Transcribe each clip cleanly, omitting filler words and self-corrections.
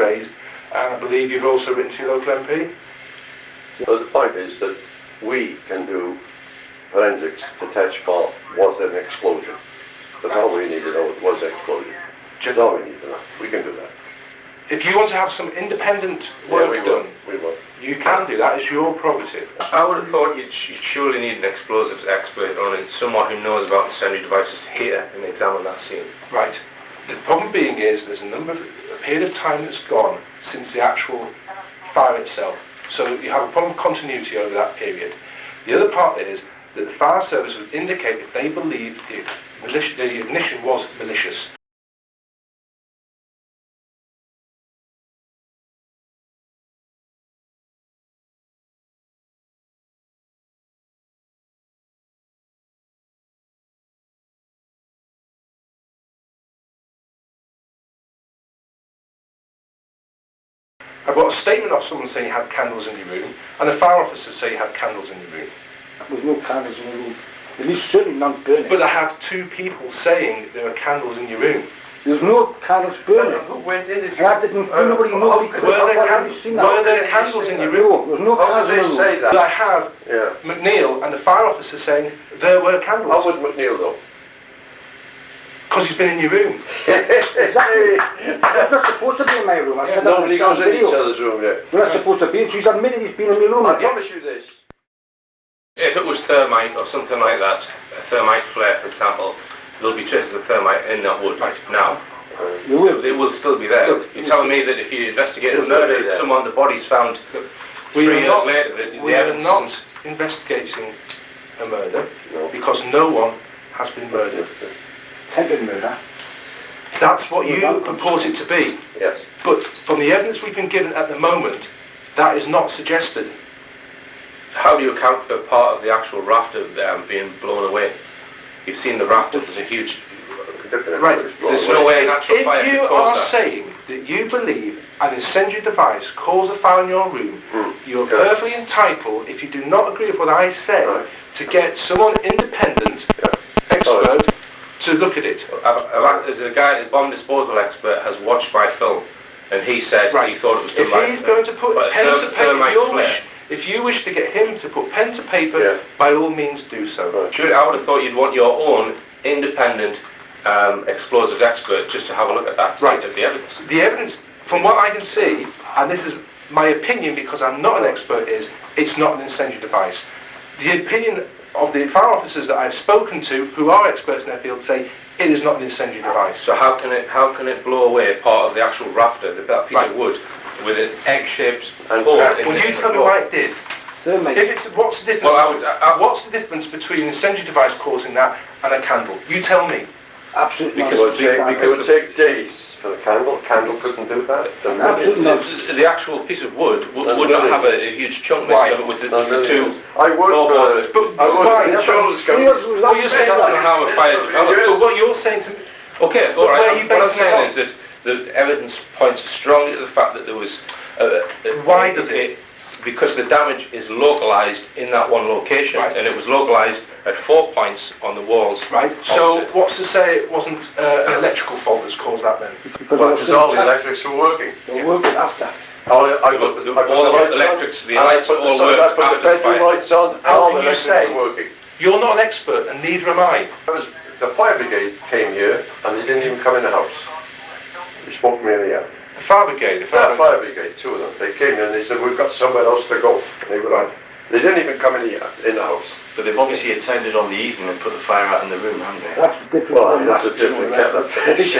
raised, and I believe you've also written to your local MP. So the point is that we can do forensics to test for was there an explosion. That's all we need to know, was an explosion. That's all we need to know. We can do that. If you want to have some independent work done, we will. you can do that. It's your prerogative. I would have thought you'd surely need an explosives expert on it, someone who knows about incendiary devices here and examine that scene. Right. The problem being is there's a period of time that's gone since the actual fire itself. So you have a problem of continuity over that period. The other part is that the fire service would indicate if they believe the ignition was malicious. I've got a statement of someone saying you had candles in your room, and a fire officer saying you had candles in your room. There was no candles in the room. At least certainly not burning. But I have two people saying there were candles in your room. There's no candles burning. Who went in it? Nobody could Were there candles in your room? No, there's no candles in the room. Say that? But I have McNeil and the fire officer saying there were candles. How would McNeil know? Because he's been in your room. Exactly. He's not supposed to be in my room. I said Nobody that goes in each other's room yet. They're not supposed to be. She's admitted he's been in my room. I promise you this. If it was thermite or something like that, a thermite flare for example, there'll be traces of thermite in that wood now. They will still be there. You're telling me that if you investigate a murder, someone, the body's found 3 years later, we are not investigating a murder because no one has been murdered. Attempted murder. That's what you purport it to be. Yes. But from the evidence we've been given at the moment, that is not suggested. How do you account for part of the actual rafter being blown away? You've seen the rafter, there's a huge... Right. There's no way a natural fire If you could cause are that. saying that you believe an incendiary device caused a fire in your room, you're perfectly entitled, if you do not agree with what I say, to get someone independent, expert, to look at it. There's a guy, a bomb disposal expert, has watched my film, and he said he thought it was done by... If he's going to put pen to paper, if you wish to get him to put pen to paper, by all means do so. Sure, I would have thought you'd want your own independent explosives expert just to have a look at that. Right. The evidence. The evidence, from what I can see, and this is my opinion because I'm not an expert, is it's not an incendiary device. The opinion of the fire officers that I've spoken to, who are experts in their field, say it is not an incendiary device. So how can it blow away part of the actual rafter, that piece of wood, with an egg-shaped hole? Well, you tell me why it did. What's the difference? Well, what's the difference between an incendiary device causing that and a candle? You tell me. Absolutely. Because it would take days for the candle. Candle couldn't do that. The actual piece of wood would not have a huge chunk missing of it with the two. I would. You're saying that on how a fire develops. But what you're saying to me... Okay, all right. What I'm saying is that the evidence points strongly to the fact that there was... Why does it? Because the damage is localised in that one location, and it was localised at 4 points on the walls. Right. So what's to say it wasn't an electrical fault that's caused that then? Because all the electrics were working. They were working after. All the electrics, the lights all worked after the fire. I put the bedroom lights on, all the electrics were working. You're not an expert, and neither am I. The fire brigade came here, and they didn't even come in the house. They spoke to me in the air. The fire brigade? The fire brigade, two of them. They came in and they said, we've got somewhere else to go. And they were like, they didn't even come in the house. But they've obviously attended on the evening and put the fire out in the room, haven't they? That's the difference. Well, that's a different kettle of fish.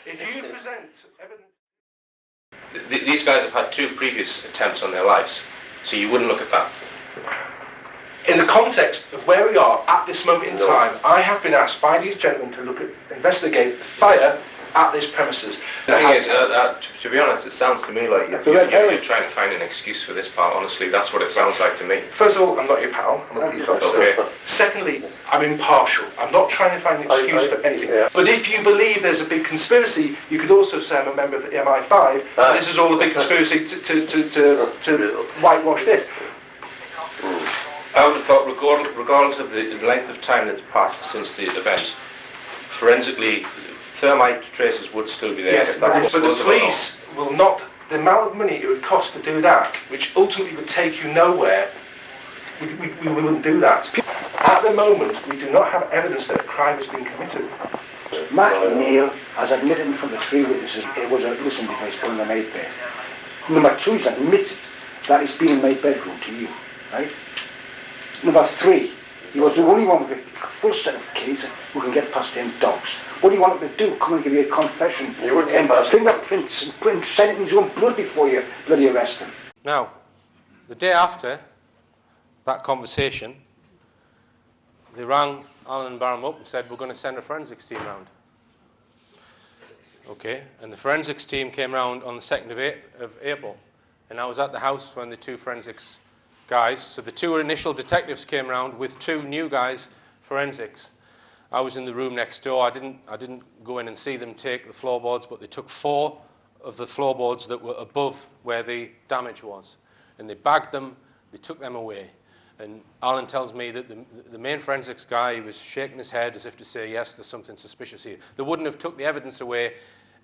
If you present evidence... These guys have had 2 previous attempts on their lives, so you wouldn't look at that. In the context of where we are at this moment in time, I have been asked by these gentlemen to investigate the fire at this premises. The thing is, to be honest, it sounds to me like you're trying to find an excuse for this part. Honestly, that's what it sounds like to me. First of all, I'm not your pal. I'm a police officer. Okay. Secondly, I'm impartial. I'm not trying to find an excuse for anything. But if you believe there's a big conspiracy, you could also say I'm a member of the MI5, and this is all a big conspiracy to whitewash this. I would have thought, regardless of the length of time that's passed since the event, forensically, thermite traces would still be there. Yes, if that's but the possible or not. police will not, the amount of money it would cost to do that, which ultimately would take you nowhere, we wouldn't do that. At the moment, we do not have evidence that a crime has been committed. Matt Neal has admitted in front of 3 witnesses it was a listen device put in the night bed. Number 2, he's admitted that it's been in my bedroom to you, right? Number 3, he was the only one with a full set of keys who can get past them dogs. What do you want him to do? Come and give you a confession and fingerprints and sign it in his own blood before you bloody arrest him. Now, the day after that conversation, they rang Alan and Barham up and said, we're going to send a forensics team round. Okay, and the forensics team came round on the 2nd of April, and I was at the house when the 2 forensics guys, so the 2 initial detectives came round with 2 new guys, forensics. I was in the room next door. I didn't go in and see them take the floorboards, but they took 4 of the floorboards that were above where the damage was, and they bagged them, they took them away. And Alan tells me that the main forensics guy was shaking his head as if to say, yes, there's something suspicious here. They wouldn't have took the evidence away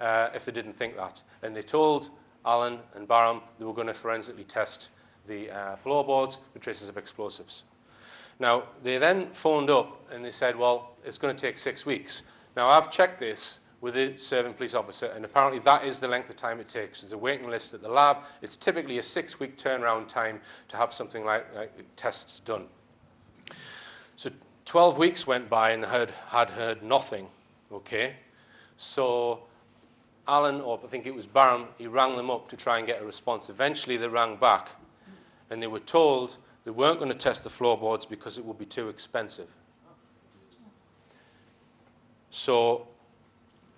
if they didn't think that. And they told Alan and Barham they were going to forensically test the floorboards for traces of explosives. Now, they then phoned up and they said, well, it's going to take 6 weeks. Now, I've checked this with a serving police officer, and apparently that is the length of time it takes. There's a waiting list at the lab. It's typically a 6-week turnaround time to have something like tests done. So 12 weeks went by and they had heard nothing, okay? So Alan, or I think it was Barham, he rang them up to try and get a response. Eventually they rang back and they were told they weren't going to test the floorboards because it would be too expensive. So,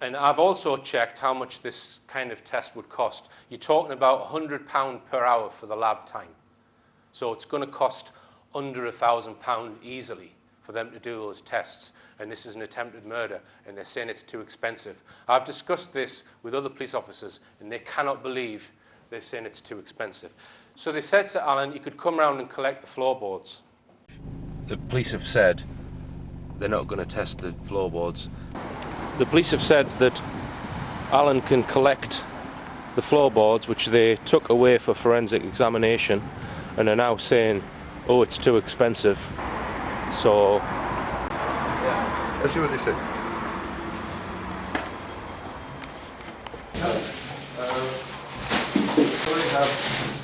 and I've also checked how much this kind of test would cost. You're talking about £100 per hour for the lab time. So it's going to cost under £1,000 easily for them to do those tests. And this is an attempted murder, and they're saying it's too expensive. I've discussed this with other police officers, and they cannot believe they're saying it's too expensive. So they said to Alan, you could come round and collect the floorboards. The police have said they're not going to test the floorboards. The police have said that Alan can collect the floorboards, which they took away for forensic examination, and are now saying, oh, it's too expensive. So, Let's see what they say. Can I have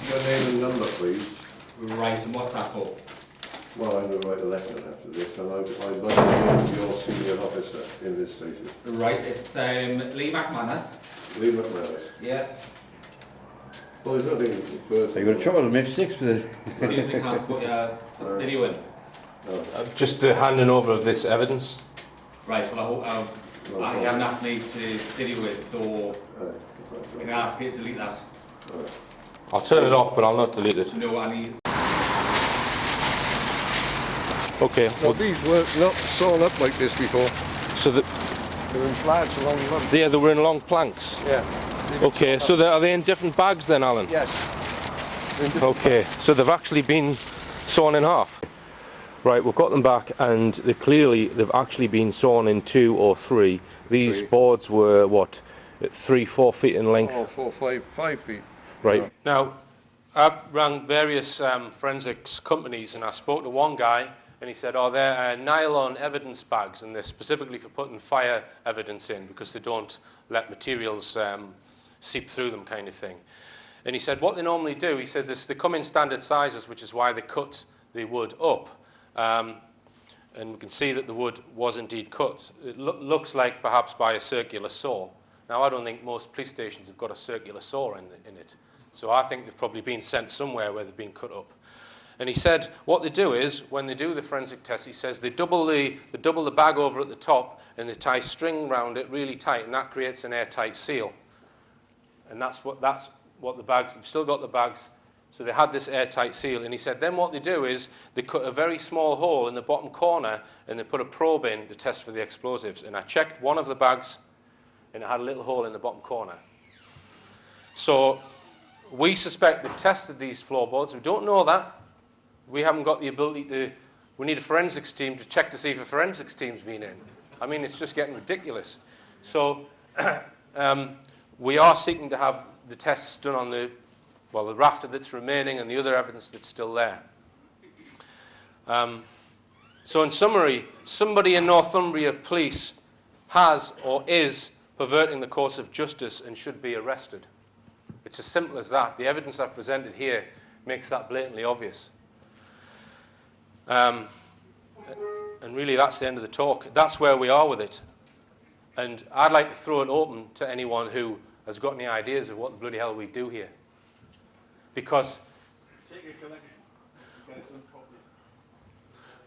your name and number, please? Right, and what's that for? Well, I'm going to write a letter after this, and I'd like to be your senior officer in this station. Right, it's Lee McManus. Lee McManus. Yeah. Well, there's nothing personal. You're going to trouble them if 6 with it. Excuse me, can I put your video in? Just the handing over of this evidence. Right, well, I hope he hasn't asked me to video it, so can I ask you to delete that? I'll turn it off, but I'll not delete it. No, I need. Okay. Well, these weren't not sawn up like this before. So They're in flags along the road. they were in long planks. Yeah. Okay, so are they in different bags then, Alan? Yes. Okay, so they've actually been sawn in half. Right, we've got them back, and they've actually been sawn in 2 or 3. These boards were what, 3-4 feet in length. Oh, 4, 5 feet. Right. Yeah. Now, I've rang various forensics companies, and I spoke to one guy, and he said, oh, they're nylon evidence bags, and they're specifically for putting fire evidence in because they don't let materials seep through them, kind of thing. And he said what they normally do, he said they come in standard sizes, which is why they cut the wood up. And we can see that the wood was indeed cut. It looks like perhaps by a circular saw. Now, I don't think most police stations have got a circular saw in it. So I think they've probably been sent somewhere where they've been cut up. And he said what they do is, when they do the forensic test, he says they double the bag over at the top and they tie string around it really tight, and that creates an airtight seal. And that's what the bags, you've still got the bags, so they had this airtight seal. And he said then what they do is they cut a very small hole in the bottom corner and they put a probe in to test for the explosives. And I checked one of the bags and it had a little hole in the bottom corner. So we suspect they've tested these floorboards. We don't know that. We haven't got the ability to, we need a forensics team to check to see if a forensics team's been in. I mean, it's just getting ridiculous. So we are seeking to have the tests done on the rafter that's remaining and the other evidence that's still there. So in summary, somebody in Northumbria Police has or is perverting the course of justice and should be arrested. It's as simple as that. The evidence I've presented here makes that blatantly obvious. And really, that's the end of the talk. That's where we are with it. And I'd like to throw it open to anyone who has got any ideas of what the bloody hell we do here. Because,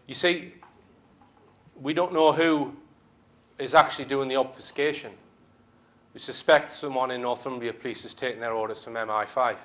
you see, we don't know who is actually doing the obfuscation. We suspect someone in Northumbria Police has taken their orders from MI5.